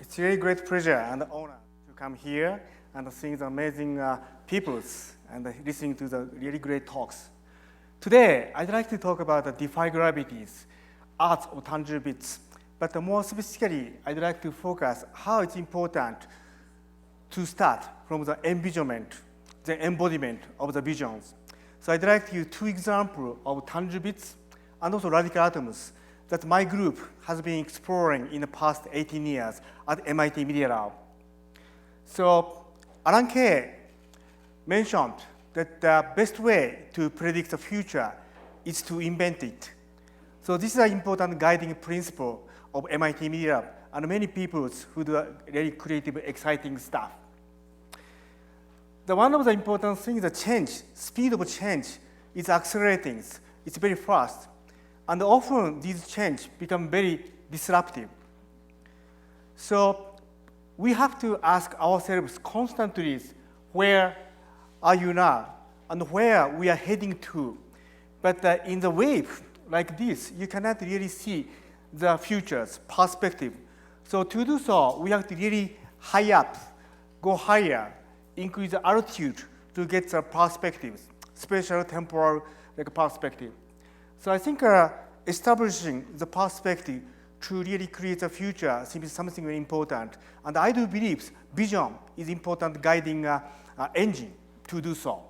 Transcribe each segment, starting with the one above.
It's a really great pleasure and honor to come here and see the amazing peoples and listening to the really great talks. Today, I'd like to talk about the Defy gravities, arts of tangible bits, but more specifically, I'd like to focus how it's important to start from the envisionment, the embodiment of the visions. So I'd like to use two examples of tangible bits and also radical atoms that my group has been exploring in the past 18 years at MIT Media Lab. So Alan Kay mentioned that the best way to predict the future is to invent it. So this is an important guiding principle of MIT Media Lab and many people who do really creative, exciting stuff. One of the important things, the change, speed of change is accelerating. It's very fast. And often these changes become very disruptive. So we have to ask ourselves constantly, where are you now? And where we are heading to. But in the wave like this, you cannot really see the future's perspective. So to do so, we have to really high up, go higher, increase the altitude to get the perspectives, spatial, temporal perspective. So I think establishing the perspective to really create a future seems something very important. And I do believe vision is important guiding engine to do so.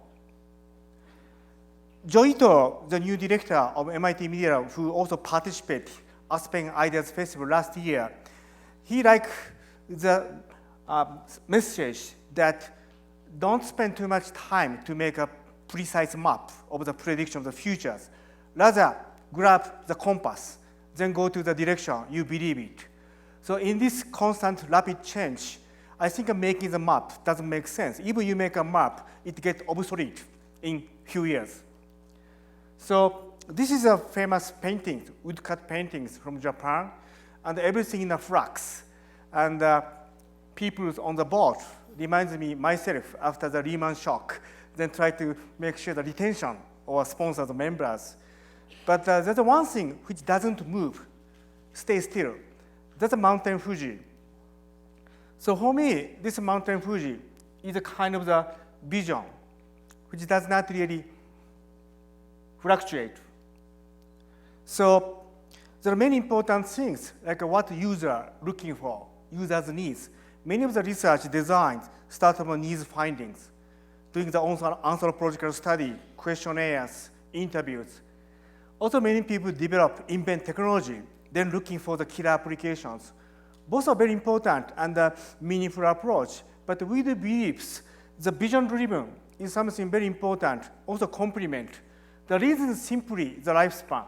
Joito, the new director of MIT Media Lab, who also participated Aspen Ideas Festival last year, he liked the message that don't spend too much time to make a precise map of the prediction of the futures. Rather, grab the compass, then go to the direction you believe it. So in this constant rapid change, I think making the map doesn't make sense. Even you make a map, it gets obsolete in few years. So this is a famous painting, woodcut paintings from Japan, and everything in a flux. And people on the board reminds me myself after the Lehman shock, then try to make sure the retention or sponsor the members. But there's one thing which doesn't move, stay still. That's a Mountain Fuji. So for me, this Mountain Fuji is a kind of the vision which does not really fluctuate. So there are many important things like what user looking for, user's needs. Many of the research designs start from needs findings, doing the anthropological study, questionnaires, interviews. Also, many people invent technology, then looking for the killer applications. Both are very important and a meaningful approach, but we do believe the vision-driven is something very important, also complement. The reason is simply the lifespan.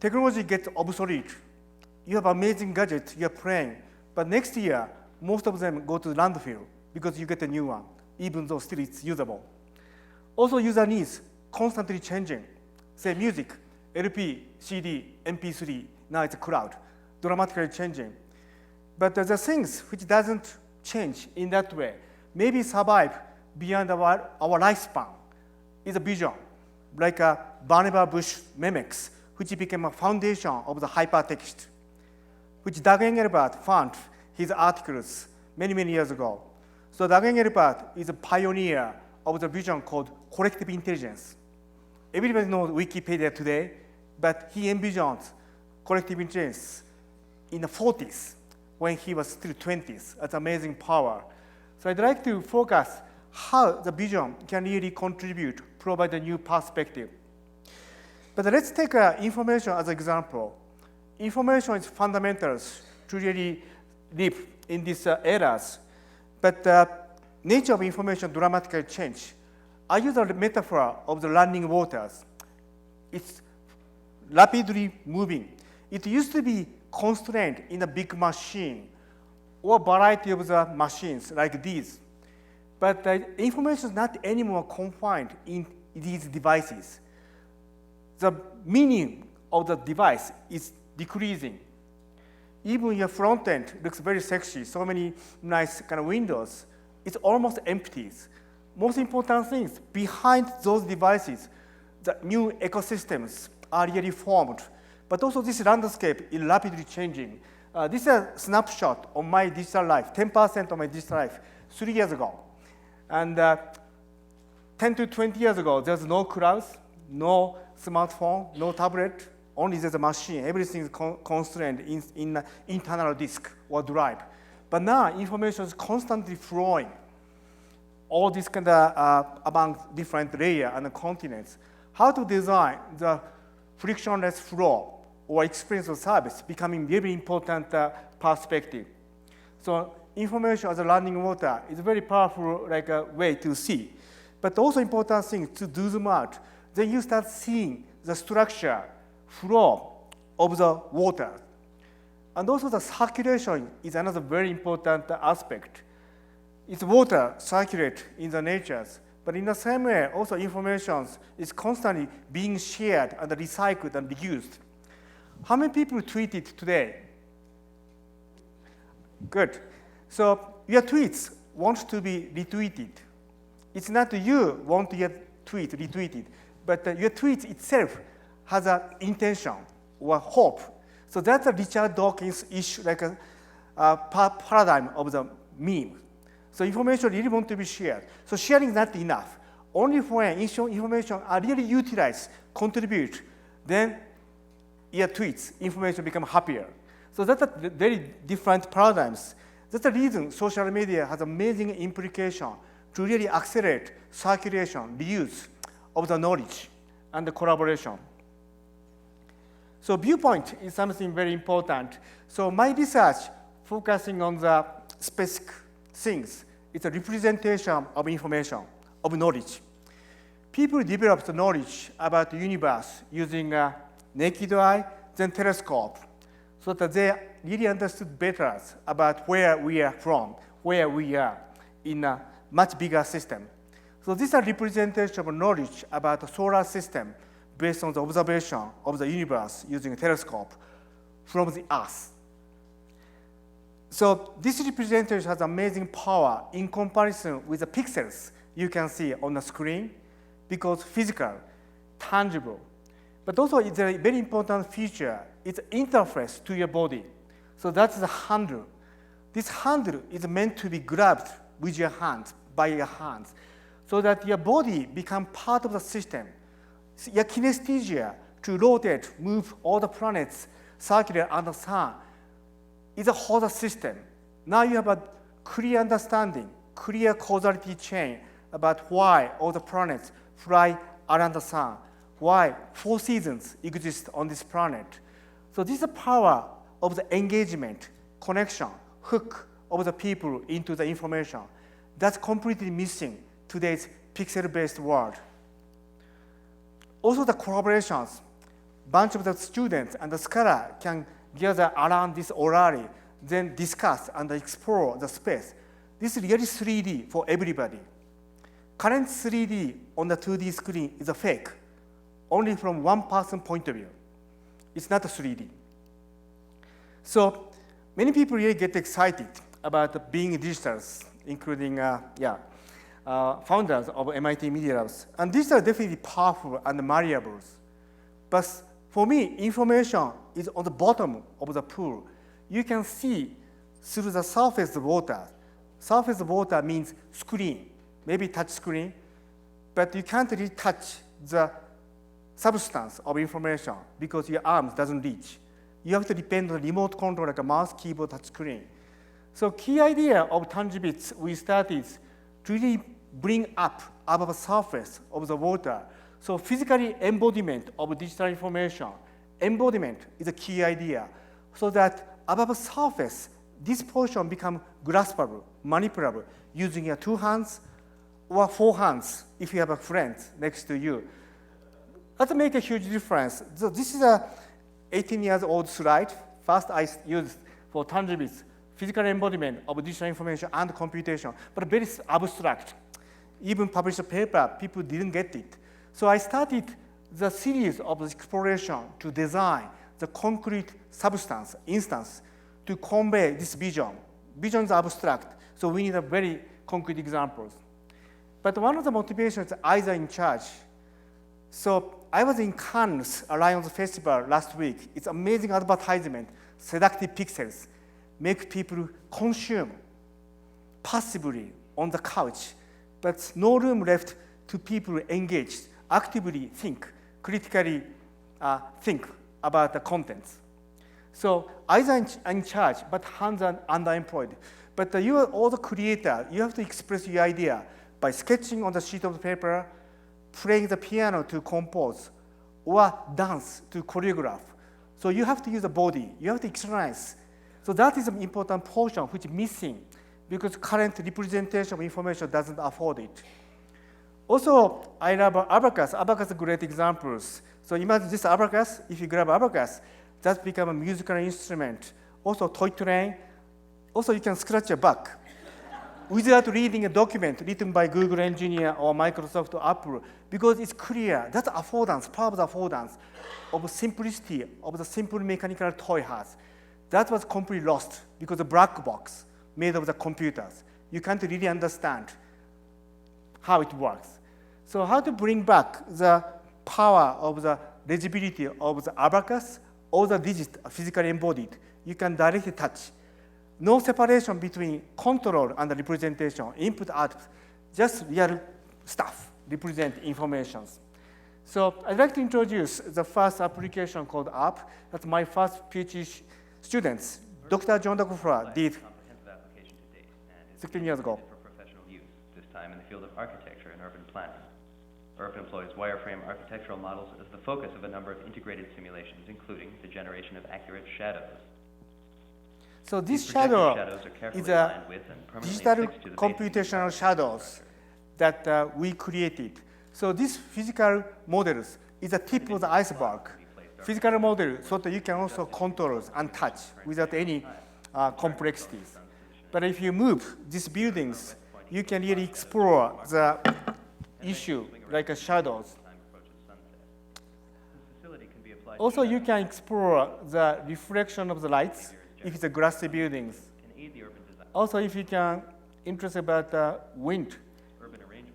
Technology gets obsolete. You have amazing gadgets you're playing, but next year, most of them go to landfill because you get a new one, even though still it's usable. Also, user needs constantly changing. Say music, LP, CD, MP3, now it's a cloud, dramatically changing. But the things which doesn't change in that way, maybe survive beyond our lifespan, is a vision, like Barnaba Bush mimics, which became a foundation of the hypertext, which Doug Engelbart found his articles many, many years ago. So Doug Engelbart is a pioneer of the vision called collective intelligence. Everybody knows Wikipedia today, but he envisioned collective intelligence in the 40s when he was still 20s. That's amazing power. So I'd like to focus how the vision can really contribute, provide a new perspective. But let's take information as an example. Information is fundamental to really live in these eras, but nature of information dramatically changed. I use a metaphor of the running waters. It's rapidly moving. It used to be constrained in a big machine or variety of the machines like these. But information is not anymore confined in these devices. The meaning of the device is decreasing. Even your front end looks very sexy, so many nice kind of windows. It's almost empty. Most important things, behind those devices, the new ecosystems are really formed. But also this landscape is rapidly changing. This is a snapshot of my digital life, 10% of my digital life, 3 years ago. And 10 to 20 years ago, there's no clouds, no smartphone, no tablet, only there's a machine. Everything is constrained in internal disk or drive. But now information is constantly flowing. All this kind of among different layers and continents. How to design the frictionless flow or experience of service becoming very important perspective. So information as a running water is a very powerful way to see. But also important thing to do zoom out. Then you start seeing the structure, flow of the water. And also the circulation is another very important aspect. It's water circulate in the natures, but in the same way, also information is constantly being shared and recycled and reused. How many people tweeted today? Good. So your tweets want to be retweeted. It's not you want your tweet retweeted, but your tweet itself has an intention or hope. So that's a Richard Dawkins issue, like a paradigm of the meme. So information really want to be shared. So sharing is not enough. Only when information are really utilized, contribute, then your tweets, information become happier. So that's a very different paradigms. That's the reason social media has amazing implication to really accelerate circulation, reuse of the knowledge and the collaboration. So viewpoint is something very important. So my research focusing on the specific things. It's a representation of information, of knowledge. People developed knowledge about the universe using a naked eye, then telescope, so that they really understood better about where we are from, where we are in a much bigger system. So these are representation of knowledge about the solar system based on the observation of the universe using a telescope from the Earth. So this representation has amazing power in comparison with the pixels you can see on the screen, because physical, tangible. But also it's a very important feature, it's interface to your body. So that's the handle. This handle is meant to be grabbed with your hands, by your hands, so that your body becomes part of the system. So your kinesthesia to rotate, move all the planets, circulate on the sun, is a whole system. Now you have a clear understanding, clear causality chain about why all the planets fly around the sun, why 4 seasons exist on this planet. So this is the power of the engagement, connection, hook of the people into the information. That's completely missing today's pixel-based world. Also the collaborations, bunch of the students and the scholar can gather around this orally, then discuss and explore the space. This is really 3D for everybody. Current 3D on the 2D screen is a fake, only from one person's point of view. It's not a 3D. So many people really get excited about being digitals, including founders of MIT Media Labs. And these are definitely powerful and malleable. But for me, information is on the bottom of the pool. You can see through the surface of water. Surface of water means screen, maybe touch screen, but you can't really touch the substance of information because your arms doesn't reach. You have to depend on the remote control like a mouse, keyboard, touch screen. So key idea of Tangibits we started to really bring up above the surface of the water. So physically embodiment of digital information. Embodiment is a key idea. So that above the surface, this portion become graspable, manipulable, using your 2 hands or 4 hands if you have a friend next to you. That make a huge difference. So this is a 18 years old slide. First I used for Tangibits, physical embodiment of digital information and computation, but very abstract. Even published a paper, people didn't get it. So I started the series of exploration to design the concrete substance, instance, to convey this vision. Vision is abstract, so we need a very concrete examples. But one of the motivations is either in charge. So I was in Cannes Lions Festival last week. It's amazing advertisement. seductive pixels make people consume passively on the couch, but no room left to people engaged, actively think, critically think about the contents. So eyes are in charge, but hands are underemployed. But you are all the creator. You have to express your idea by sketching on the sheet of paper, playing the piano to compose, or dance to choreograph. So you have to use the body. You have to externalize. So that is an important portion which is missing because current representation of information doesn't afford it. Also, I love abacus. Abacus is great examples. So imagine this abacus. If you grab abacus, that becomes a musical instrument. Also, toy train. Also, you can scratch your back without reading a document written by Google engineer or Microsoft or Apple, because it's clear. That's affordance, power of affordance of simplicity of the simple mechanical toy has. That was completely lost because the black box made of the computers. You can't really understand how it works. So how to bring back the power of the legibility of the abacus, all the digits are physically embodied. You can directly touch. No separation between control and the representation, input, output, just real stuff, represent informations. So I'd like to introduce the first application called app. That's my first PhD students. Dr. John Dakufra did 16 years ago. For professional use, this time in the field of architecture and urban planning. URP employs wireframe architectural models as the focus of a number of integrated simulations, including the generation of accurate shadows. So this shadow is a digital to computational shadows that we created. So these physical models is the tip of the iceberg. Physical model so that you can also control and touch without any complexities. But if you move these buildings, you can really explore the issue like shadows. Also, you can explore the reflection of the lights if it's a grassy buildings. Also, if you can interested about the wind,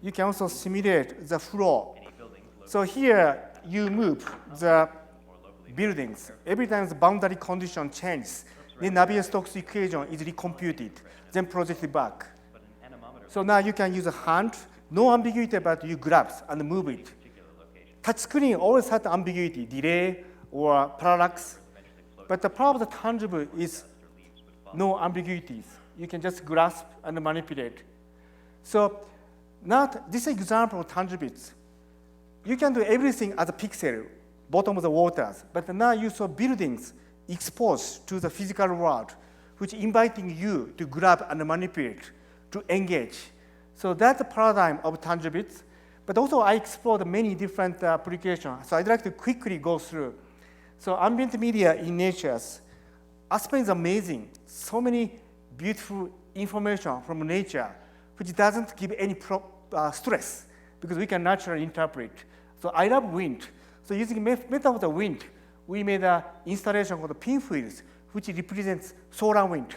you can also simulate the flow. So here you move the buildings. Every time the boundary condition changes, the Navier-Stokes equation is recomputed, then projected back. So now you can use a hand, no ambiguity about you grab and move it. Touchscreen always has ambiguity, delay or parallax. But the power of the tangible is no ambiguities. You can just grasp and manipulate. So now this is an example of tangibles. You can do everything as a pixel, bottom of the waters. But now you saw buildings exposed to the physical world, which inviting you to grab and manipulate, to engage. So that's the paradigm of tangibles. But also I explored many different applications. So I'd like to quickly go through. So ambient media in nature. Aspen is amazing. So many beautiful information from nature, which doesn't give any stress, because we can naturally interpret. So I love wind. So using method of the wind, we made an installation called pin fields, which represents solar wind.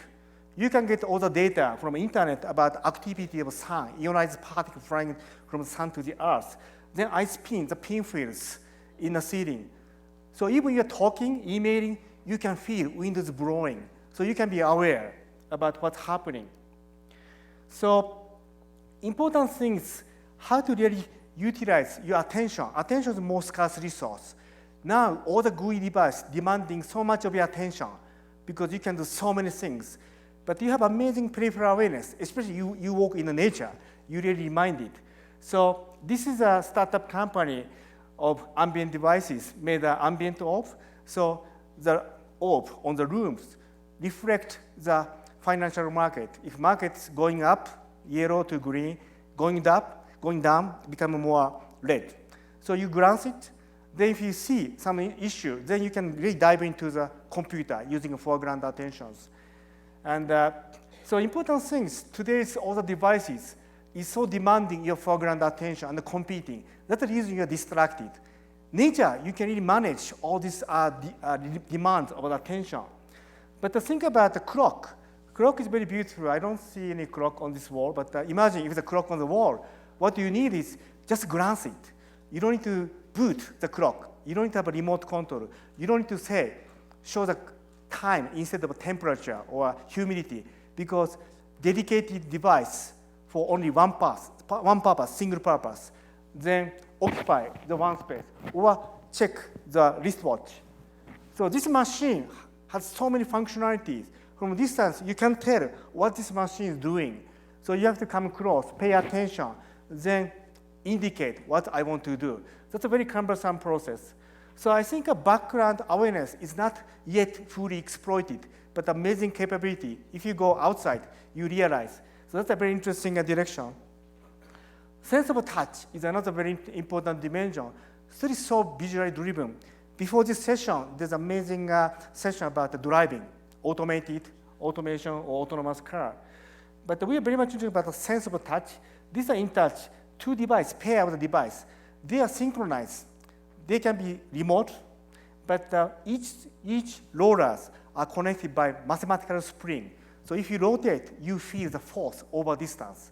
You can get all the data from the internet about activity of sun, ionized particles flying from the sun to the earth. Then I spin the pin fields in the ceiling. So even you're talking, emailing, you can feel wind is blowing. So you can be aware about what's happening. So important things, how to really utilize your attention. Attention is the most scarce resource. Now all the GUI devices demanding so much of your attention because you can do so many things. But you have amazing peripheral awareness, especially you walk in the nature, you really reminded. So this is a startup company of ambient devices made an ambient orb. So the orb on the rooms reflect the financial market. If market's going up, yellow to green, going down, become more red. So you glance it, then if you see some issue, then you can really dive into the computer using foreground attentions. And so important things, today's all the devices is so demanding your foreground attention and competing. That's the reason you're distracted. Nature, you can really manage all these demands of attention. But think about the clock. Clock is very beautiful. I don't see any clock on this wall, but imagine if the clock on the wall, what you need is just glance it. You don't need to boot the clock. You don't need to have a remote control. You don't need to say, show the time instead of temperature or humidity, because dedicated device for only one purpose, single purpose, then occupy the one space, or check the wristwatch. So this machine has so many functionalities. From distance, you can tell what this machine is doing. So you have to come close, pay attention, then indicate what I want to do. That's a very cumbersome process. So I think a background awareness is not yet fully exploited, but amazing capability. If you go outside, you realize. So that's a very interesting direction. Sense of touch is another very important dimension. So it is so visually driven. Before this session, there's an amazing session about driving, automation or autonomous car. But we are very much interested about the sense of touch. These are in touch. Two devices, pair of the device. They are synchronized. They can be remote, but each rollers are connected by mathematical spring. So if you rotate, you feel the force over distance.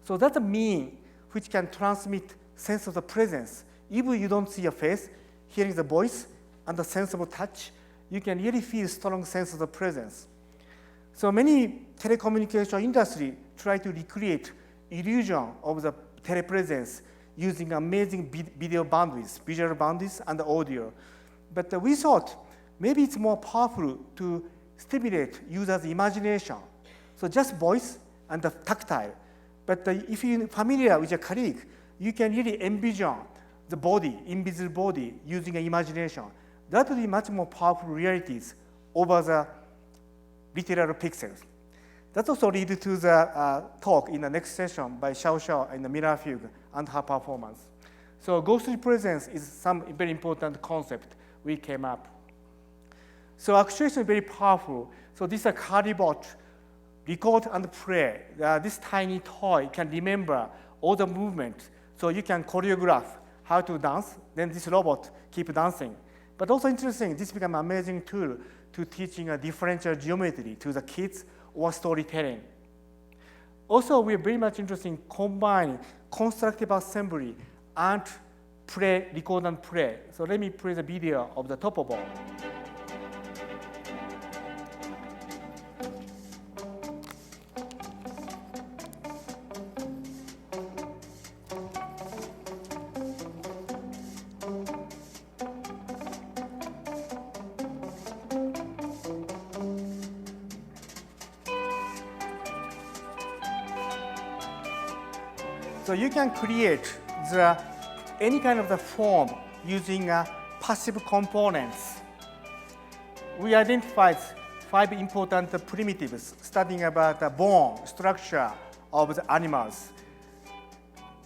So that's a mean which can transmit sense of the presence. Even you don't see a face, hearing the voice and the sense of touch, you can really feel strong sense of the presence. So many telecommunication industry try to recreate illusion of the telepresence using amazing video boundaries, visual boundaries, and audio. But we thought maybe it's more powerful to stimulate users' imagination. So just voice and the tactile. But if you're familiar with your colleague, you can really envision the body, invisible body, using imagination. That will be much more powerful realities over the literal pixels. That also leads to the talk in the next session by Xiao and Mira Fugue and her performance. So ghostly presence is some very important concept we came up. So actuation is very powerful. So this is a Caribot, record and play. This tiny toy can remember all the movement. So you can choreograph how to dance, then this robot keep dancing. But also interesting, this become an amazing tool to teaching a differential geometry to the kids or storytelling. Also, we're very much interested in combining constructive assembly and play, record and play. So let me play the video of the Topo Ball. So you can create any kind of the form using passive components. We identified 5 important primitives studying about the bone structure of the animals.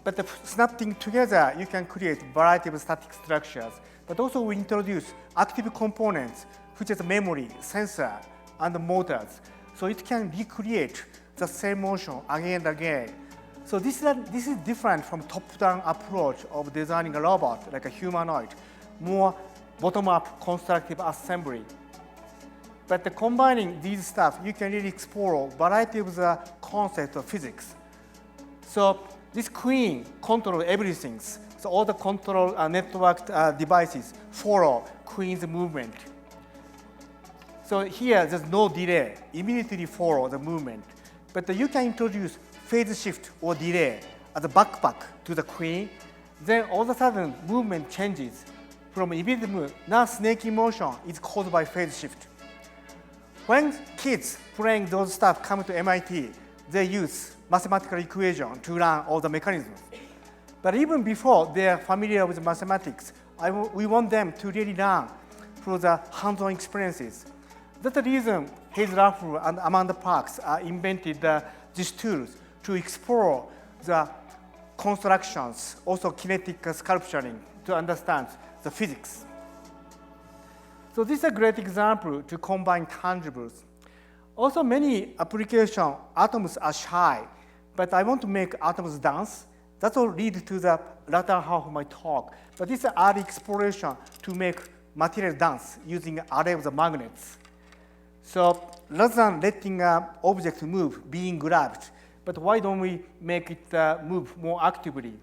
But snapping together, you can create a variety of static structures. But also we introduce active components, which is memory, sensor, and motors. So it can recreate the same motion again and again. So this is different from top-down approach of designing a robot, like a humanoid, more bottom-up constructive assembly. But combining these stuff, you can really explore a variety of the concepts of physics. So this queen controls everything. So all the control networked devices follow queen's movement. So here, there's no delay, immediately follow the movement. But you can introduce phase shift or delay as a backpack to the queen. Then all of a sudden, movement changes from immediate movement. Now snaking motion is caused by phase shift. When kids playing those stuff come to MIT, they use mathematical equation to learn all the mechanisms. But even before they are familiar with mathematics, we want them to really learn through the hands-on experiences. That's the reason Hayes Raffle and Amanda Parks invented these tools to explore the constructions, also kinetic sculpturing, to understand the physics. So this is a great example to combine tangibles. Also, many applications, atoms are shy, but I want to make atoms dance. That will lead to the latter half of my talk. But this is early exploration to make material dance using an array of the magnets. So rather than letting an object move, being grabbed, but why don't we make it move more actively?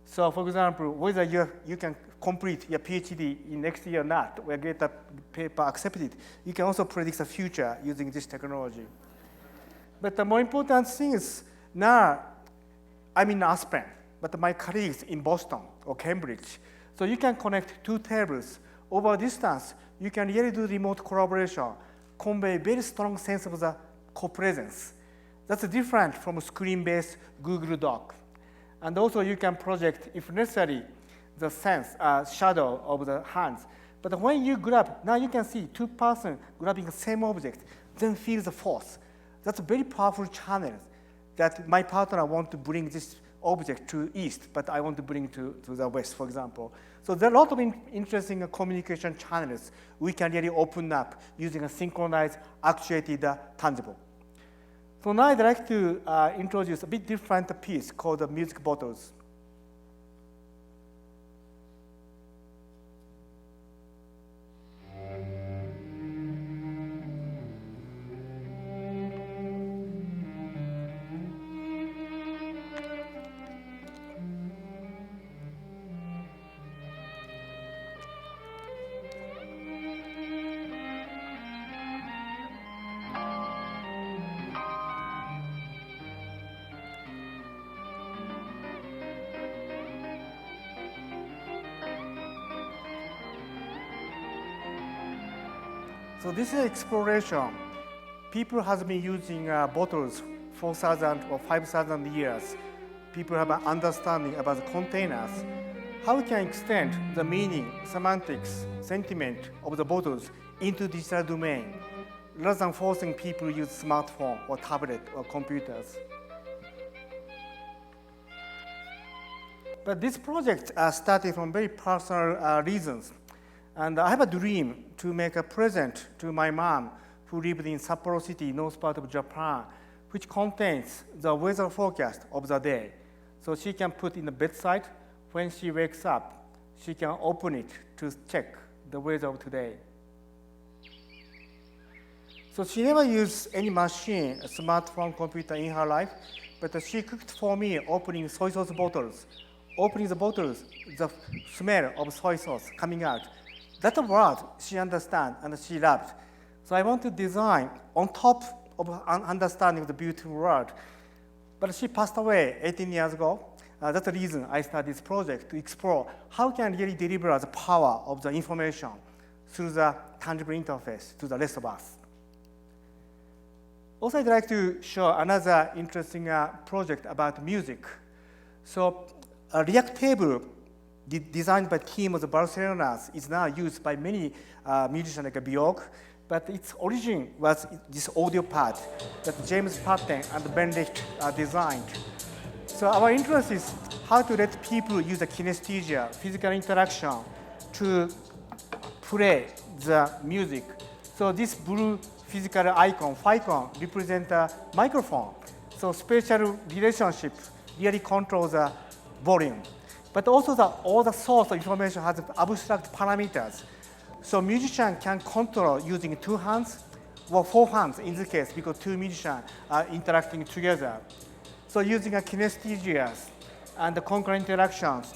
So for example, whether you can complete your PhD in next year or not, or get a paper accepted, you can also predict the future using this technology. But the more important thing is now I'm in Aspen, but my colleagues in Boston or Cambridge. So you can connect two tables over distance. You can really do remote collaboration, convey very strong sense of the co-presence. That's different from screen-based Google Doc. And also you can project, if necessary, the sense, shadow of the hands. But when you grab, now you can see two persons grabbing the same object, then feel the force. That's a very powerful channel that my partner want to bring this object to east, but I want to bring to the west, for example. So there are a lot of interesting communication channels we can really open up using a synchronized, actuated tangible. So now I'd like to introduce a bit different piece called the music bottles. So this is exploration. People have been using bottles 4,000 or 5,000 years. People have an understanding about the containers. How we can extend the meaning, semantics, sentiment of the bottles into digital domain, rather than forcing people to use smartphone or tablet or computers. But this project started from very personal reasons. And I have a dream to make a present to my mom, who lived in Sapporo City, north part of Japan, which contains the weather forecast of the day. So she can put in the bedside. When she wakes up, she can open it to check the weather of today. So she never used any machine, a smartphone, computer in her life, but she cooked for me, opening soy sauce bottles. Opening the bottles, the smell of soy sauce coming out. That's a word she understands and she loved. So I want to design on top of understanding the beautiful world. But she passed away 18 years ago. That's the reason I started this project, to explore how can I really deliver the power of the information through the tangible interface to the rest of us. Also, I'd like to show another interesting project about music. So a React table designed by team of the Barcelona is now used by many musicians like Björk, but its origin was this audio pad that James Patton and Benedict designed. So our interest is how to let people use the kinesthesia, physical interaction, to play the music. So this blue physical icon, Ficon, represents a microphone. So spatial relationship really controls the volume. But also all the source of information has abstract parameters. So musician can control using 2 hands or 4 hands in this case, because 2 musicians are interacting together. So using a kinesthesia and the concurrent interactions.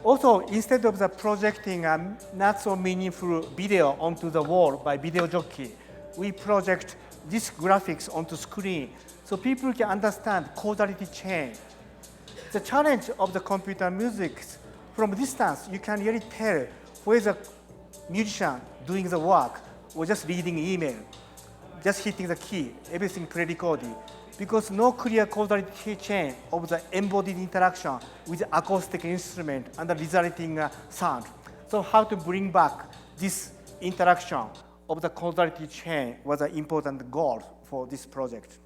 Also, instead of the projecting a not so meaningful video onto the wall by video jockey, we project this graphics onto screen so people can understand causality chain. The challenge of the computer music, from distance, you can really tell where the musician doing the work or just reading email, just hitting the key, everything pre-recorded, because no clear causality chain of the embodied interaction with the acoustic instrument and the resulting sound. So how to bring back this interaction of the causality chain was an important goal for this project.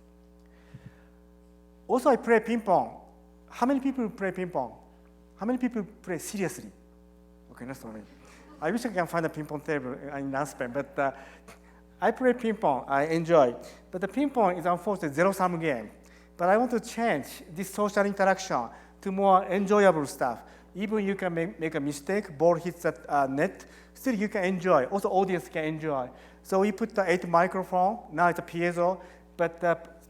Also, I play ping pong. How many people play ping pong? How many people play seriously? Okay, that's not me. I wish I can find a ping pong table in Aspen, but I play ping pong, I enjoy. But the ping pong is unfortunately a zero-sum game. But I want to change this social interaction to more enjoyable stuff. Even you can make a mistake, ball hits the net, still you can enjoy. Also, audience can enjoy. So we put the 8 microphone, now it's a piezo, but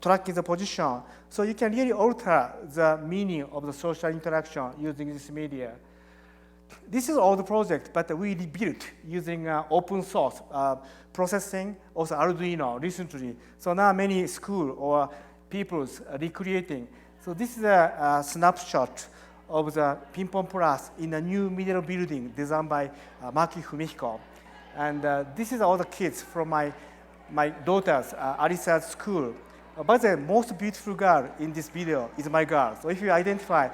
tracking the position. So you can really alter the meaning of the social interaction using this media. this is all the project, but we rebuilt using open source processing, also Arduino recently. So now many school or people's recreating. So this is a snapshot of the Ping-Pong Plus in a new middle building designed by Maki Fumihiko. And this is all the kids from my daughter's Alisa's school. But the most beautiful girl in this video is my girl. So if you identify,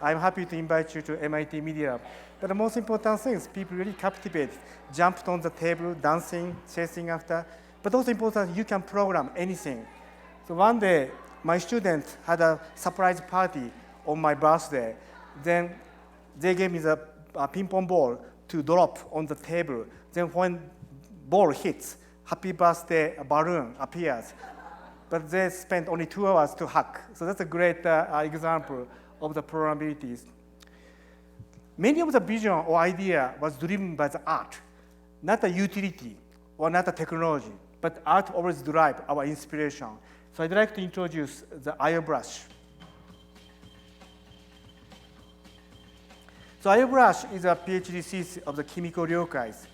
I'm happy to invite you to MIT Media. But the most important thing is people really captivated, jumped on the table, dancing, chasing after. But also important, you can program anything. So one day, my student had a surprise party on my birthday. Then they gave me the ping pong ball to drop on the table. Then when ball hits, happy birthday balloon appears. But they spent only 2 hours to hack. So that's a great example of the programmabilities. Many of the vision or idea was driven by the art, not the utility or not the technology, but art always drives our inspiration. So I'd like to introduce the airbrush. So airbrush is a PhD thesis of the Kimiko Ryokai's.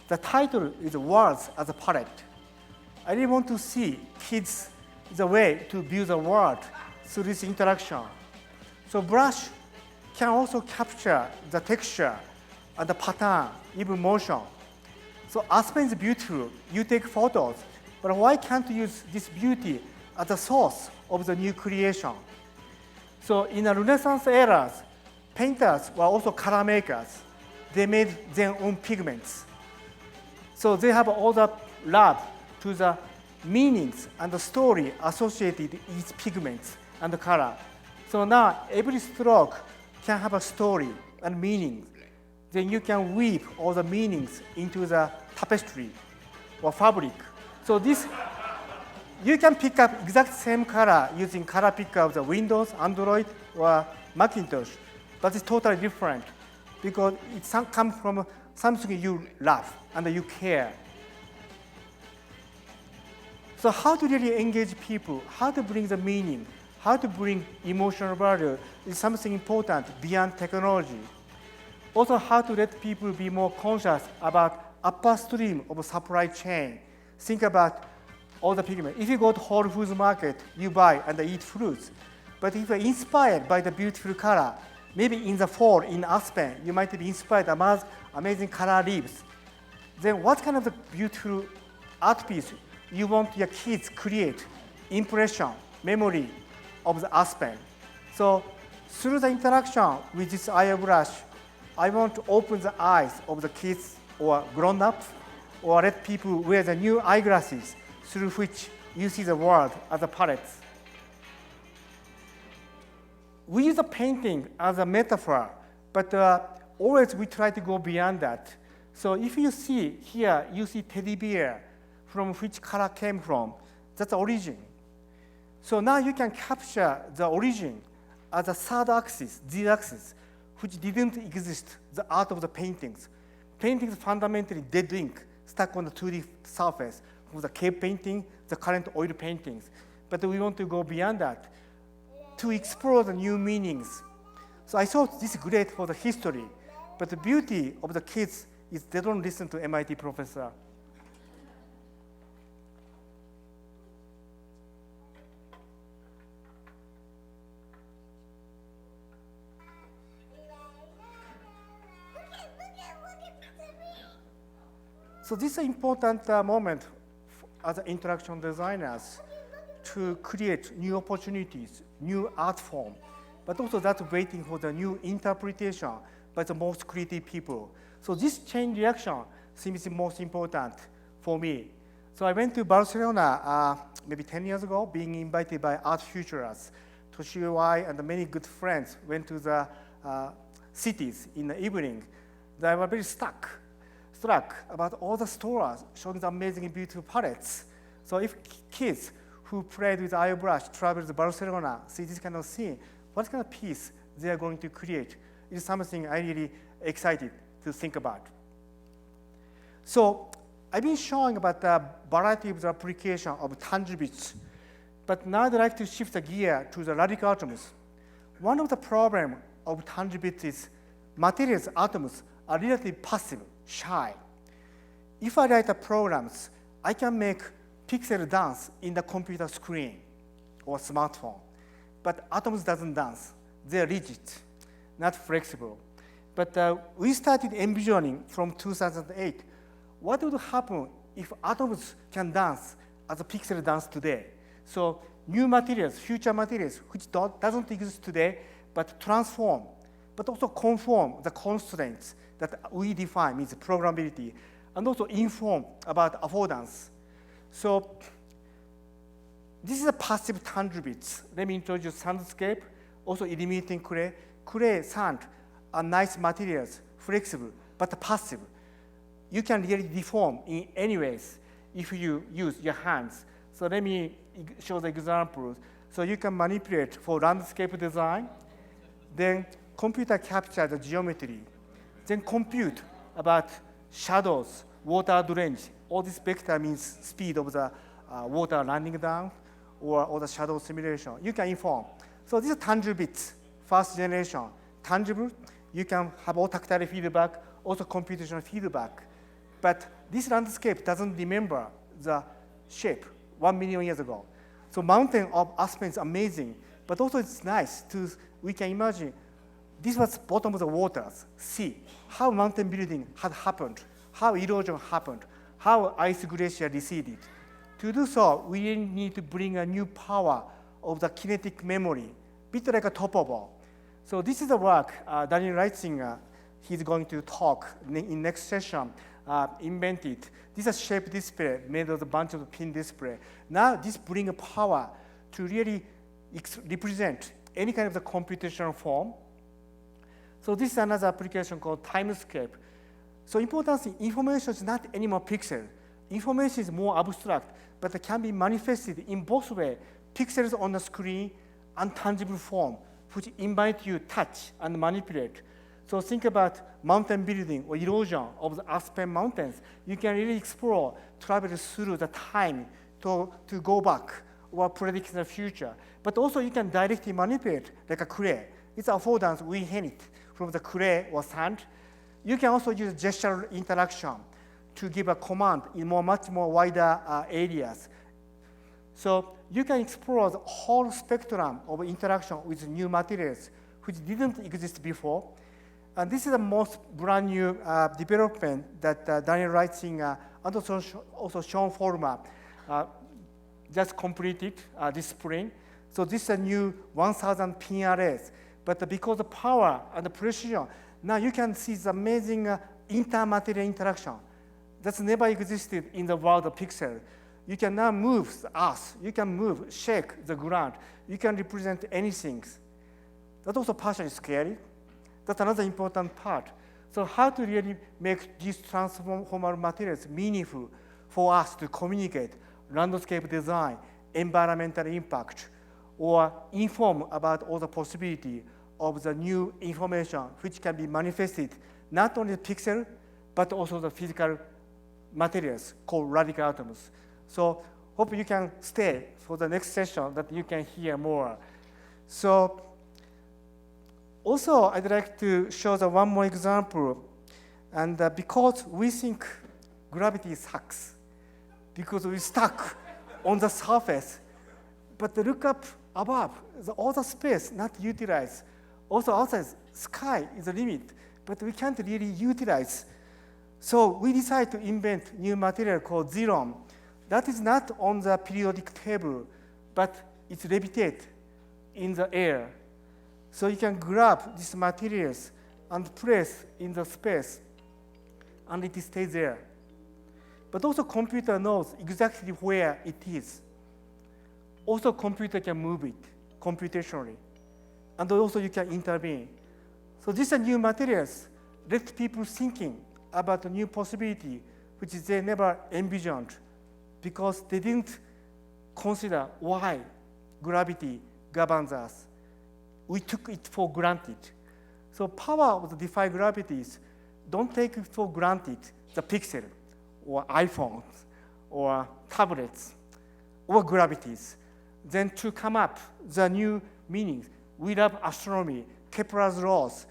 The title is Words as a Palette. I really want to see kids the way to build a world through this interaction. So brush can also capture the texture and the pattern, even motion. So Aspen is beautiful. You take photos, but why can't you use this beauty as the source of the new creation? So in the Renaissance eras, painters were also color makers. They made their own pigments. So they have all the love to the meanings and the story associated with each pigments and the color. So now every stroke can have a story and meaning. Then you can weave all the meanings into the tapestry or fabric. So this, you can pick up exact same color using color picker of the Windows, Android, or Macintosh, but it's totally different because it comes from something you love and you care. So how to really engage people, how to bring the meaning, how to bring emotional value is something important beyond technology. Also, how to let people be more conscious about upstream of supply chain. Think about all the pigment. If you go to Whole Foods market, you buy and eat fruits. But if you're inspired by the beautiful color, maybe in the fall in Aspen, you might be inspired by amazing color leaves. Then what kind of the beautiful art piece you want your kids create? Impression, memory of the Aspen. So through the interaction with this airbrush, I want to open the eyes of the kids or grown-ups, or let people wear the new eyeglasses through which you see the world as a palette. We use the painting as a metaphor, but always we try to go beyond that. So if you see here, you see teddy bear, from which color came from, that's the origin. So now you can capture the origin as a third axis, z-axis, which didn't exist, the art of the paintings. Paintings fundamentally dead ink stuck on the 2D surface, from the cave painting, the current oil paintings. But we want to go beyond that to explore the new meanings. So I thought this is great for the history, but the beauty of the kids is they don't listen to MIT professor. So this is an important moment as interaction designers to create new opportunities, new art form, but also that's waiting for the new interpretation by the most creative people. So this chain reaction seems most important for me. So I went to Barcelona maybe 10 years ago, being invited by art futurists. Toshio Wai and many good friends went to the cities in the evening. They were very struck about all the stores showing the amazing, beautiful palettes. So if kids who played with airbrush travel to Barcelona, see this kind of scene, what kind of piece they are going to create is something I'm really excited to think about. So I've been showing about the variety of the application of tangibles, but now I'd like to shift the gear to the radical atoms. One of the problems of tangibles is materials, atoms, are relatively passive, shy. If I write programs, I can make pixel dance in the computer screen or smartphone. But atoms doesn't dance. They're rigid, not flexible. But we started envisioning from 2008, what would happen if atoms can dance as a pixel dance today? So new materials, future materials, which doesn't exist today, but transform, but also conform the constraints that we define, means programmability, and also inform about affordance. So this is a passive tangible bits. Let me introduce sandscape, also eliminating clay. Clay, sand are nice materials, flexible, but passive. You can really deform in any ways if you use your hands. So let me show the examples. So you can manipulate for landscape design, then computer capture the geometry, then compute about shadows, water drainage. All this vector means speed of the water running down or the shadow simulation. You can inform. So these are tangible bits, first generation. Tangible, you can have all tactile feedback, also computational feedback. But this landscape doesn't remember the shape 1 million years ago. So mountain of Aspen is amazing, but also it's nice we can imagine this was bottom of the waters, sea, how mountain building had happened, how erosion happened, how ice glacier receded. To do so, we need to bring a new power of the kinetic memory, bit like a topable. So this is the work Daniel Reitzinger, he's going to talk in next session, invented. This is a shape display made of a bunch of pin display. Now this brings power to really represent any kind of the computational form. So this is another application called timescape. So important thing, information is not anymore pixel. Information is more abstract, but it can be manifested in both ways. Pixels on the screen and tangible form, which invite you to touch and manipulate. So think about mountain building or erosion of the Aspen Mountains. You can really explore, travel through the time to go back or predict the future. But also you can directly manipulate like a clay. It's affordance we inherit from the clay or sand. You can also use gesture interaction to give a command in much more wider areas. So you can explore the whole spectrum of interaction with new materials, which didn't exist before. And this is the most brand new development that Daniel Reitzinger and also Sean Former just completed this spring. So this is a new 1,000 pin arrays. But because of power and the precision, now you can see the amazing intermaterial interaction that's never existed in the world of pixel. You can now move the earth. You can move, shake the ground. You can represent anything. That's also partially scary. That's another important part. So how to really make these transformer materials meaningful for us to communicate landscape design, environmental impact, or inform about all the possibility of the new information which can be manifested not only the pixel, but also the physical materials called radical atoms. So hope you can stay for the next session that you can hear more. So also I'd like to show the one more example. And because we think gravity sucks, because we're stuck on the surface, but look up above, all the space not utilized. Also outside, sky is the limit, but we can't really utilize. So we decided to invent new material called xenon. That is not on the periodic table, but it's levitate in the air. So you can grab these materials and place in the space, and it stays there. But also computer knows exactly where it is. Also computer can move it computationally. And also you can intervene. So these are new materials. Let people thinking about a new possibility which they never envisioned because they didn't consider why gravity governs us. We took it for granted. So power of the Defy gravities, don't take it for granted the pixel or iPhones or tablets or gravities. Then to come up the new meanings. We love astronomy, Kepler's laws,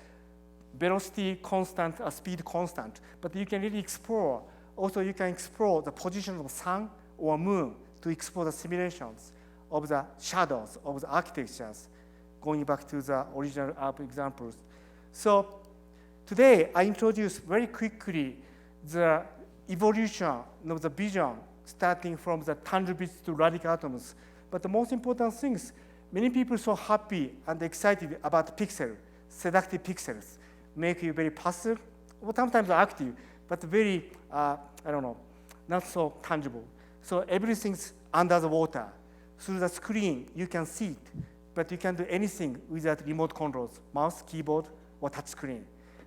velocity constant, speed constant, but you can really explore. Also, you can explore the position of sun or moon to explore the simulations of the shadows of the architectures, going back to the original examples. So today, I introduce very quickly the evolution of the vision, starting from the tangible bits to radical atoms. But the most important things, many people are so happy and excited about pixels, seductive pixels, make you very passive, or sometimes active, but very, not so tangible. So everything's under the water. Through the screen, you can see it, but you can do anything without remote controls, mouse, keyboard, or touch screen.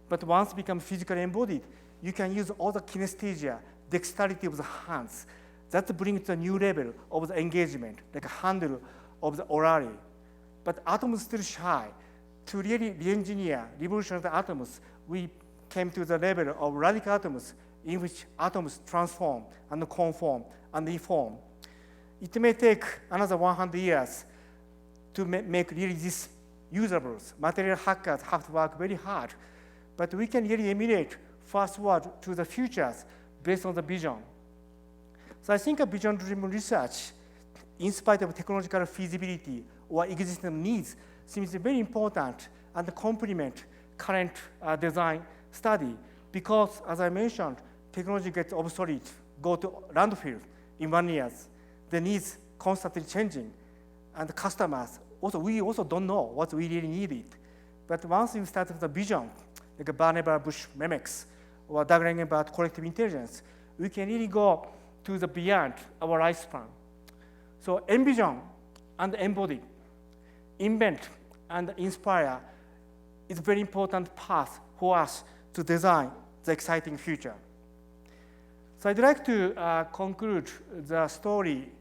But once it becomes physically embodied, you can use all the kinesthesia, dexterity of the hands. That brings to a new level of the engagement, like a handle of the orally. But atoms still shy. To really re-engineer, revolutionize the atoms, we came to the level of radical atoms in which atoms transform and conform and reform. It may take another 100 years to make really this usable. Material hackers have to work very hard, but we can really emulate fast forward to the futures based on the vision. So I think a vision-driven research, in spite of technological feasibility or existing needs, seems very important and complement current design study because, as I mentioned, technology gets obsolete, go to landfill in 1 year. The needs constantly changing, and the customers we also don't know what we really needed. But once you start with the vision, like a Barnaba Bush mimics or diagramming about collective intelligence, we can really go to the beyond our lifespan. So envision and embody, invent and inspire is a very important path for us to design the exciting future. So I'd like to conclude the story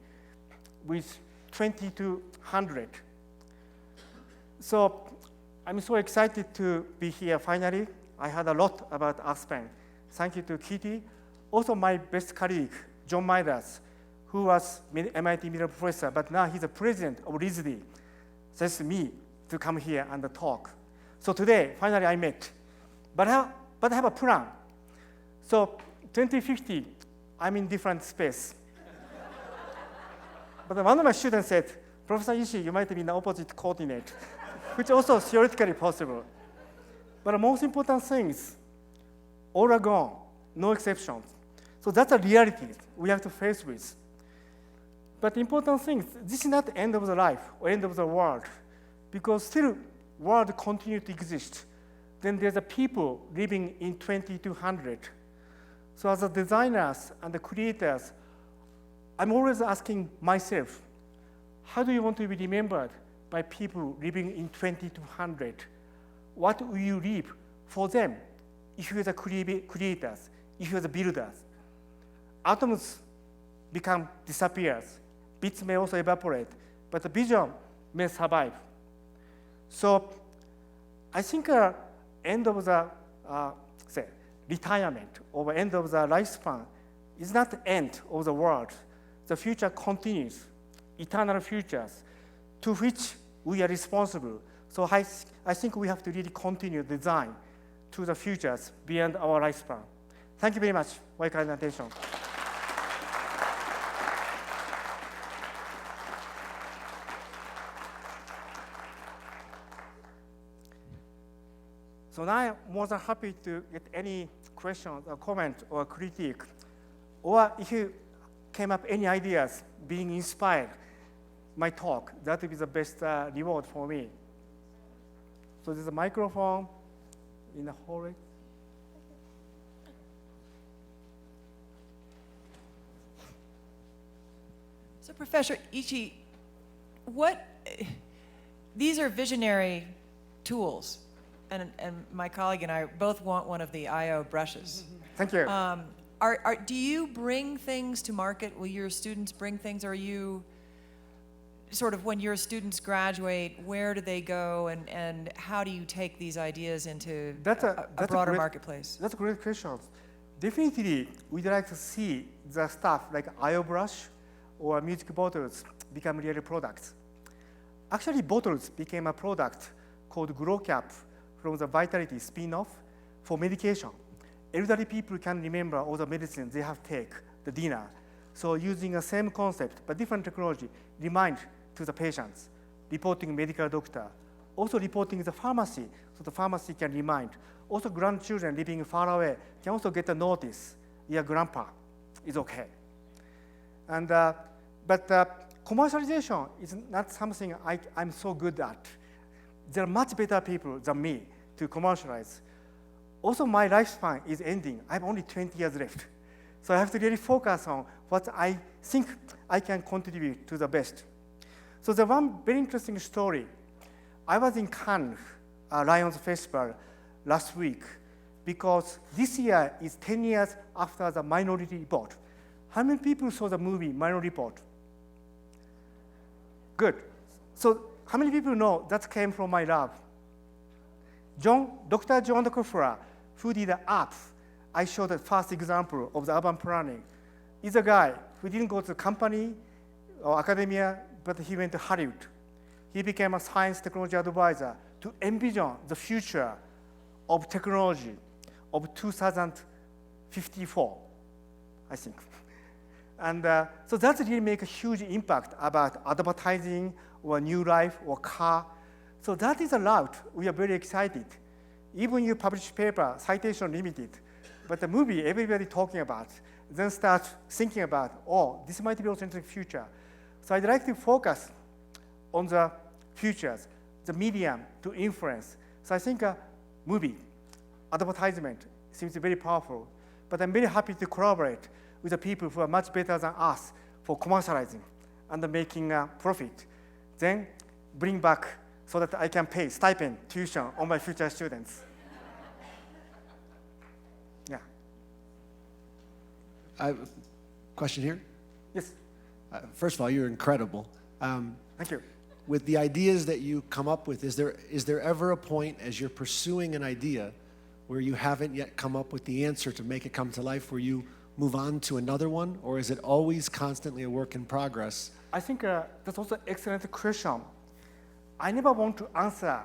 with 2200. So I'm so excited to be here finally. I heard a lot about Aspen. Thank you to Kitty. Also my best colleague, John Midas, who was MIT middle professor, but now he's the president of RISD. That's me to come here and talk. So today, finally I met. But I have a plan. So 2050, I'm in different space. But one of my students said, Professor Ishii, you might be in the opposite coordinate, which also theoretically possible. But the most important thing is, all are gone, no exceptions. So that's a reality we have to face with. But the important thing is, this is not the end of the life or end of the world, because still world continue to exist. Then there's a people living in 2200. So as a designers and the creators, I'm always asking myself, how do you want to be remembered by people living in 2200? What will you leave for them if you're the creators, if you're the builders? Atoms disappears. Bits may also evaporate, but the vision may survive. So I think end of the retirement or end of the lifespan is not the end of the world. The future continues, eternal futures, to which we are responsible. So I think we have to really continue design to the futures beyond our lifespan. Thank you very much for your kind attention. So now I'm more than happy to get any questions or comment or critique, or if you came up any ideas being inspired my talk, that would be the best reward for me. So there's a microphone in the hallway. So Professor Ishii, these are visionary tools, and my colleague and I both want one of the I/O brushes. Thank you. Do you bring things to market? Will your students bring things? Or are you sort of, when your students graduate, where do they go, and how do you take these ideas into a broader marketplace? That's a great question. Definitely, we'd like to see the stuff like I/O brush or music bottles become real products. Actually, bottles became a product called Glow Cap from the Vitality spin-off for medication. Elderly people can remember all the medicines they have take, the dinner. So using the same concept, but different technology, remind to the patients, reporting medical doctor, also reporting the pharmacy, so the pharmacy can remind. Also grandchildren living far away can also get a notice, your grandpa is okay. And, but commercialization is not something I'm so good at. There are much better people than me to commercialize. Also, my lifespan is ending. I have only 20 years left. So I have to really focus on what I think I can contribute to the best. So the one very interesting story, I was in Cannes, Lions Festival last week, because this year is 10 years after the Minority Report. How many people saw the movie Minority Report? Good. So how many people know that came from my lab? Dr. John Kufra, who did the app, I showed the first example of the urban planning, is a guy who didn't go to the company or academia, but he went to Hollywood. He became a science technology advisor to envision the future of technology of 2054, I think. And so that really make a huge impact about advertising or new life or car. So that is a route we are very excited. Even you publish paper, citation limited, but the movie everybody talking about, then start thinking about, oh, this might be also in the future. So I'd like to focus on the futures, the medium to influence. So I think a movie, advertisement seems very powerful, but I'm very happy to collaborate with the people who are much better than us for commercializing and making a profit. Then bring back so that I can pay stipend, tuition on my future students. Yeah. I have a question here. Yes. First of all, you're incredible. Thank you. With the ideas that you come up with, is there ever a point as you're pursuing an idea where you haven't yet come up with the answer to make it come to life, where you move on to another one, or is it always constantly a work in progress? I think that's also an excellent question. I never want to answer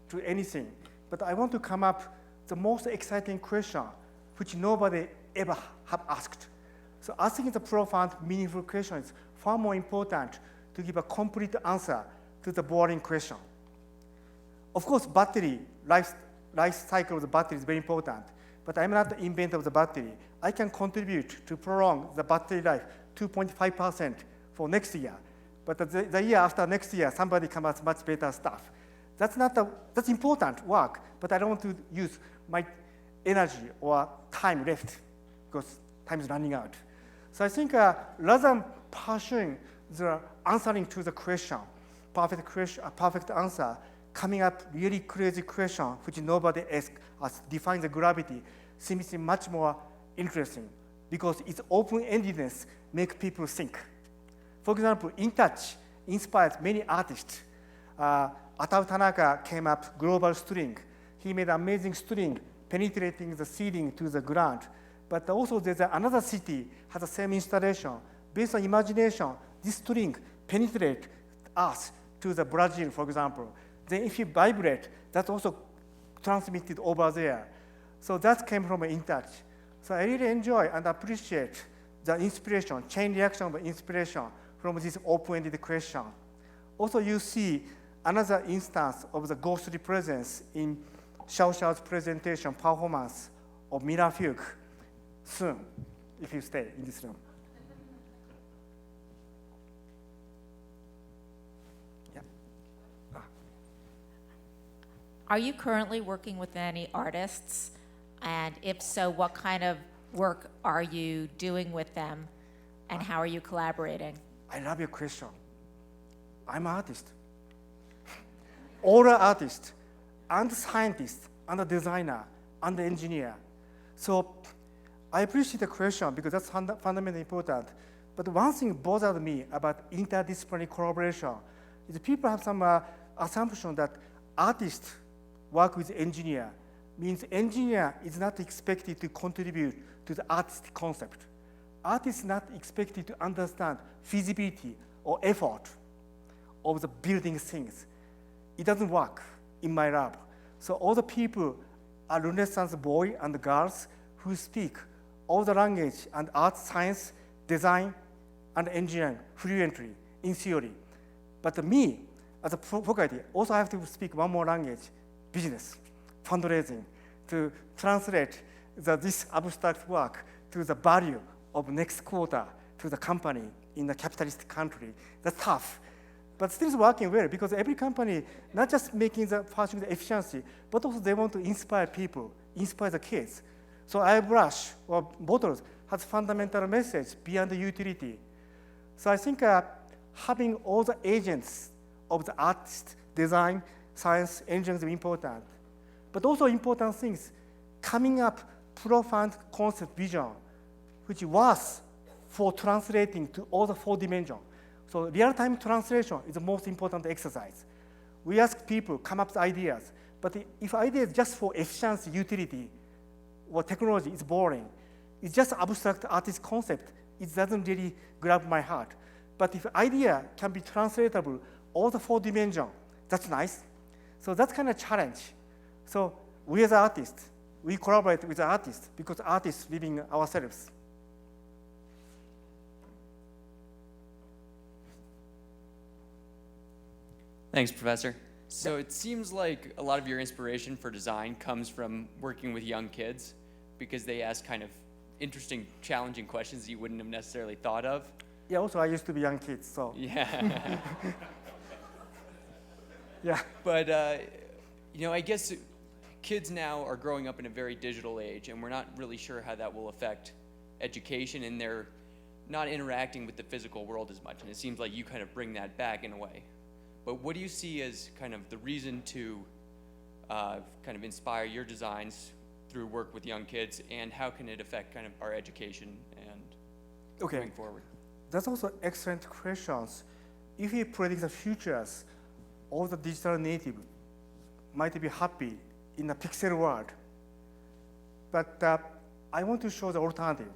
to anything, but I want to come up the most exciting question, which nobody ever have asked. So asking the profound, meaningful question is far more important to give a complete answer to the boring question. Of course, battery, life cycle of the battery is very important, but I'm not the inventor of the battery. I can contribute to prolong the battery life 2.5% for next year. But the year after next year, somebody comes up with much better stuff. That's important work, but I don't want to use my energy or time left because time is running out. So I think rather than pursuing the answering to the question, perfect answer, coming up really crazy question which nobody asks us, define the gravity, seems much more interesting because its open-endedness makes people think. For example, In Touch inspired many artists. Atao Tanaka came up global string. He made amazing string penetrating the ceiling to the ground. But also there's another city has the same installation. Based on imagination, this string penetrates us to the Brazil, for example. Then if you vibrate, that's also transmitted over there. So that came from In Touch. So I really enjoy and appreciate the inspiration, chain reaction of inspiration from this open-ended question. Also, you see another instance of the ghostly presence in Xiao Xiao's presentation performance of Mira Fugue soon, if you stay in this room. Yeah. Are you currently working with any artists? And if so, what kind of work are you doing with them? And how are you collaborating? I love your question. I'm an artist. All artist, and scientist, and a designer, and engineer. So I appreciate the question because that's fundamentally important. But one thing bothered me about interdisciplinary collaboration is people have some assumption that artists work with engineer, means engineer is not expected to contribute to the artistic concept. Artist is not expected to understand feasibility or effort of the building things. It doesn't work in my lab. So all the people are Renaissance boys and girls who speak all the language and art, science, design, and engineering fluently in theory. But me, as a faculty, also have to speak one more language, business, fundraising, to translate this abstract work to the value of next quarter to the company in a capitalist country. That's tough. But still it's working well because every company, not just making the pursuing the efficiency, but also they want to inspire people, inspire the kids. So airbrush or bottles has fundamental message beyond the utility. So I think having all the agents of the artist, design, science, engineering is important. But also important things, coming up profound concept vision, which was for translating to all the 4 dimensions. So real-time translation is the most important exercise. We ask people come up with ideas, but if idea is just for efficiency, utility, or technology, it's boring. It's just abstract artist concept. It doesn't really grab my heart. But if idea can be translatable, all the 4 dimensions, that's nice. So that's kind of challenge. So we as artists, we collaborate with the artists because artists living ourselves. Thanks, Professor. So it seems like a lot of your inspiration for design comes from working with young kids because they ask kind of interesting, challenging questions that you wouldn't have necessarily thought of. Yeah, also I used to be young kids, so. Yeah. Yeah. But, I guess kids now are growing up in a very digital age, and we're not really sure how that will affect education, and they're not interacting with the physical world as much. And it seems like you kind of bring that back in a way. But what do you see as kind of the reason to kind of inspire your designs through work with young kids, and how can it affect kind of our education and moving forward? That's also excellent questions. If we predict the futures, all the digital native might be happy in a pixel world. But I want to show the alternative,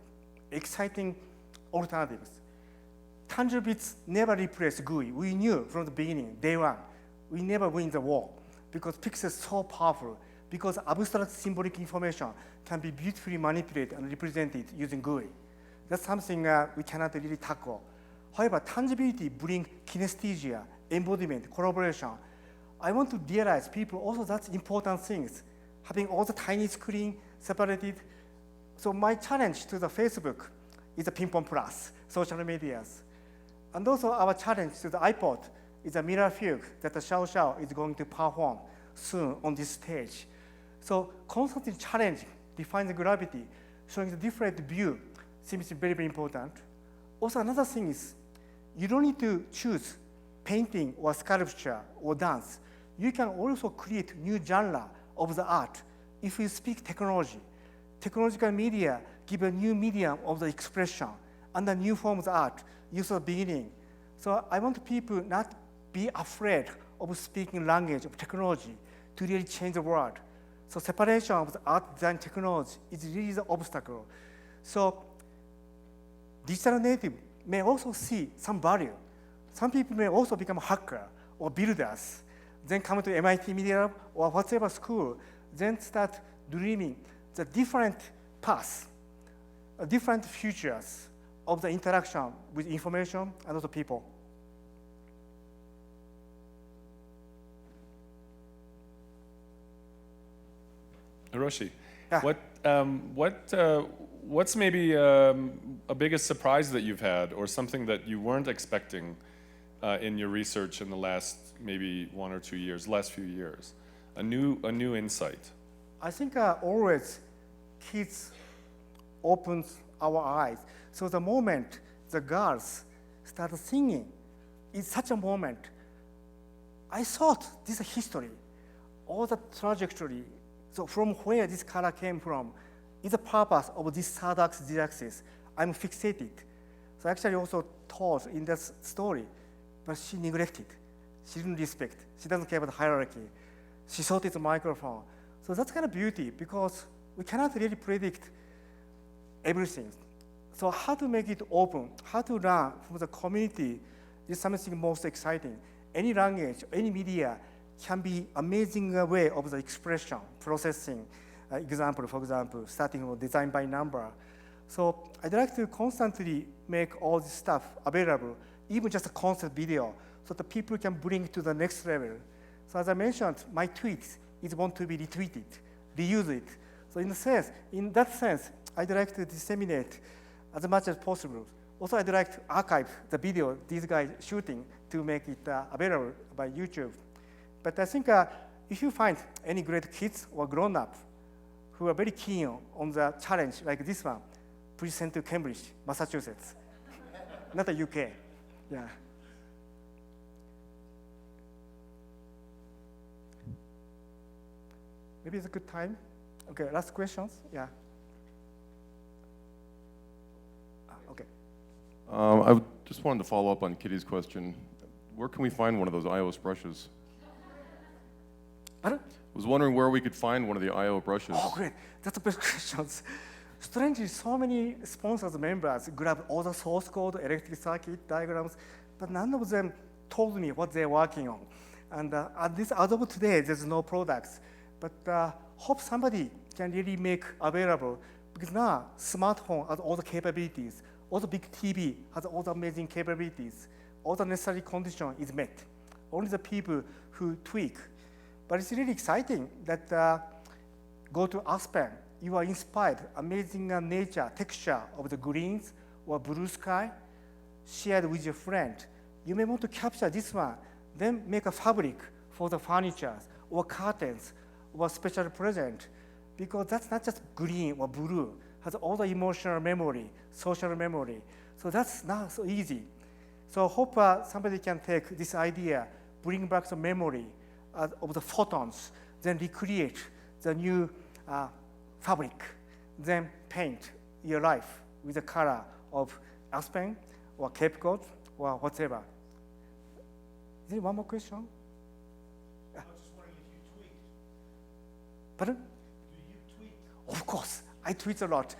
exciting alternatives. Tangible bits never replace GUI. We knew from the beginning, day one, we never win the war because pixels are so powerful, because abstract symbolic information can be beautifully manipulated and represented using GUI. That's something we cannot really tackle. However, tangibility brings kinesthesia, embodiment, collaboration. I want to realize people also that's important things, having all the tiny screen separated. So my challenge to the Facebook is a ping pong plus, social medias. And also our challenge to the iPod is a mirror fugue that the Xiao Xiao is going to perform soon on this stage. So constantly challenging, define the gravity, showing the different view seems very, very important. Also another thing is, you don't need to choose painting or sculpture or dance. You can also create new genre of the art if you speak technology. Technological media give a new medium of the expression and a new form of art, use of beginning. So I want people not be afraid of speaking language of technology to really change the world. So separation of the art, design, technology is really the obstacle. So digital native may also see some value. Some people may also become a hacker or builders, then come to MIT Media Lab or whatever school, then start dreaming the different paths, different futures of the interaction with information and also people. Hiroshi, Yeah. what's maybe a biggest surprise that you've had, or something that you weren't expecting in your research in the last maybe 1 or 2 years, last few years? A new insight. I think always kids opens our eyes. So the moment the girls start singing, it's such a moment. I thought this is history, all the trajectory. So from where this color came from is the purpose of this third axis, z-axis. I'm fixated. So actually also taught in that story, but she neglected. She didn't respect. She doesn't care about the hierarchy. She thought it's a microphone. So that's kind of beauty because we cannot really predict everything. So how to make it open, how to learn from the community is something most exciting. Any language, any media can be amazing way of the expression, processing. Example, for example, starting with design by number. So I'd like to constantly make all this stuff available, even just a concept video, so that people can bring to the next level. So as I mentioned, my tweets is want to be retweeted, reuse it. So in that sense, I'd like to disseminate as much as possible. Also, I'd like to archive the video these guys shooting to make it available by YouTube. But I think if you find any great kids or grown-up who are very keen on the challenge like this one, please send to Cambridge, Massachusetts, not the UK. Yeah. Maybe it's a good time. Okay, last questions. Yeah. Okay. I just wanted to follow up on Kitty's question. Where can we find one of those iOS brushes? Pardon? I was wondering where we could find one of the I/O brushes. Oh, great. That's the best questions. Strangely, so many sponsors, members grab all the source code, electric circuit diagrams, but none of them told me what they're working on. And as of today, there's no products. But hope somebody can really make available, because now smartphone has all the capabilities, all the big TV has all the amazing capabilities, all the necessary condition is met. Only the people who tweak. But it's really exciting that go to Aspen, you are inspired, amazing nature, texture of the greens or blue sky, shared with your friend. You may want to capture this one, then make a fabric for the furniture or curtains or special present, because that's not just green or blue, has all the emotional memory, social memory. So that's not so easy. So I hope somebody can take this idea, bring back the memory of the photons, then recreate the new fabric, then paint your life with the color of Aspen or Cape Cod or whatever. Is there one more question? I was just wondering if you tweaked. Pardon? Do you tweet? Of course, I tweet a lot.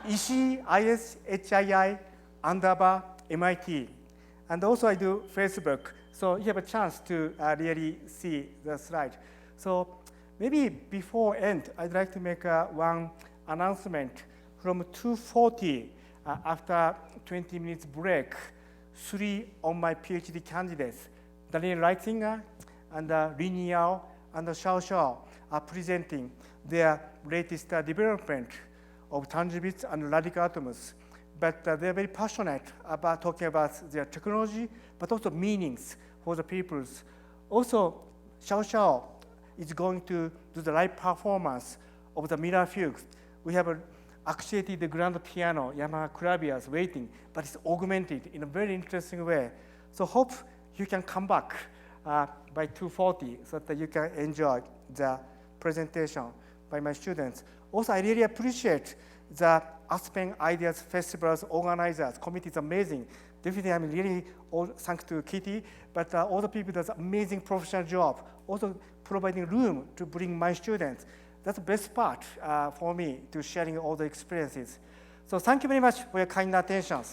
Ishii, ISHII, _MIT. And also I do Facebook. So you have a chance to really see the slide. So maybe before end, I'd like to make one announcement. From 2:40, after 20 minutes break, 3 of my PhD candidates, Daniel Reitzinger and Lin Yao and Xiao Xiao, are presenting their latest development of tangible bits and radical atoms. But they're very passionate about talking about their technology, but also meanings for the peoples. Also, Xiao Xiao is going to do the live performance of the mirror fugue. We have actuated the grand piano, Yamaha claviers waiting, but it's augmented in a very interesting way. So hope you can come back by 2:40 so that you can enjoy the presentation by my students. Also, I really appreciate the Aspen Ideas Festivals organizers. Committee is amazing. Definitely, I'm really all thanks to Kitty, but all the people does amazing professional job. Also providing room to bring my students. That's the best part for me to sharing all the experiences. So thank you very much for your kind attention.